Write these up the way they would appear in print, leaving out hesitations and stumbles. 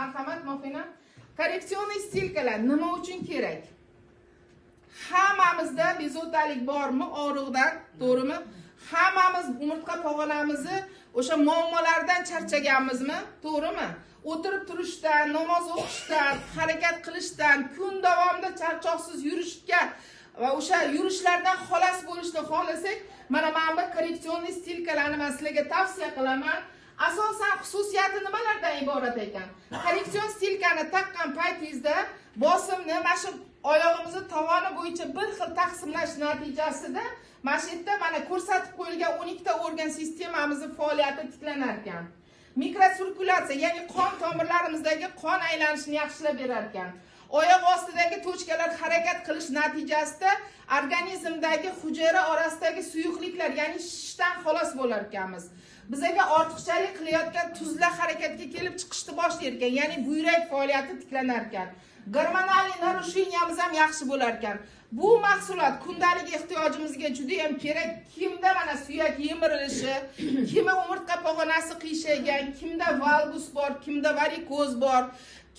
Marhamat, Mofina. Korreksion stilkalar nima uchun kerak? Hammamizda bezovtalik bormi, og'riqdan, to'g'rimi? Hammamiz umurtqa pog'onamizni o'sha muammolardan charchaganmizmi, to'g'rimi? O'tirib turishdan, namoz o'qishdan, harakat qilishdan, kun davomida charchoqsiz yurishga va o'sha yurishlardan xalos bo'lishni xohlasak, mana bu korreksion stilkalarni men sizlarga tavsiya qilaman. Asosan xususiyati nimalardan iborat ekan? Korreksion stilkani taqqan paytingizda bosimni mana shu oyog'imizni tovoni bo'yicha bir xil taqsimlash natijasida mana shu yerda mana ko'rsatib qo'yilgan 12 ta organ sistemamizning faoliyati tiklanar ekan. Mikrosirkulyatsiya, ya'ni qon tomirlarimizdagi qon aylanishini yaxshilab berar ekan. Oyoq ostidagi tochkalar harakat qilish natijasida organizmdagi hujayra orasidagi suyuqliklar, ya'ni shishdan xalos bo'lar ekanmiz. Bizga ortiqchalik qilayotgan tuzlar harakatga kelib chiqishni boshlar ekan, ya'ni buyrak faoliyati tiklanar ekan. Gormonal narusheniyamiz ham yaxshi bo'lar ekan. Bu mahsulot kundalik ehtiyojimizga juda ham kerak. Kimda mana suyak yemirilishi, kimda umurtqa pog'onasi qiyshaygan, kimda valgus bor, kimda varikoz bor,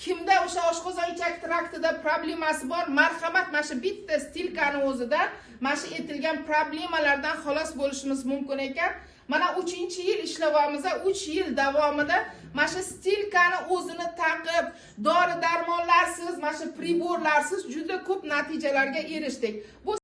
kimda o'sha oshqozon ichak traktida problemasi bor, marhamat, mana shu bitta stilkani o'zida mana shu aytilgan problemalardan xalos bo'lishimiz mumkin ekan. Mana 3-yil ishlavamiz, 3 yil davomida mana shu stilkani o'zini taqib, dori-darmonlarsiz, mana shu priborlarsiz juda ko'p natijalarga erishdik. Bu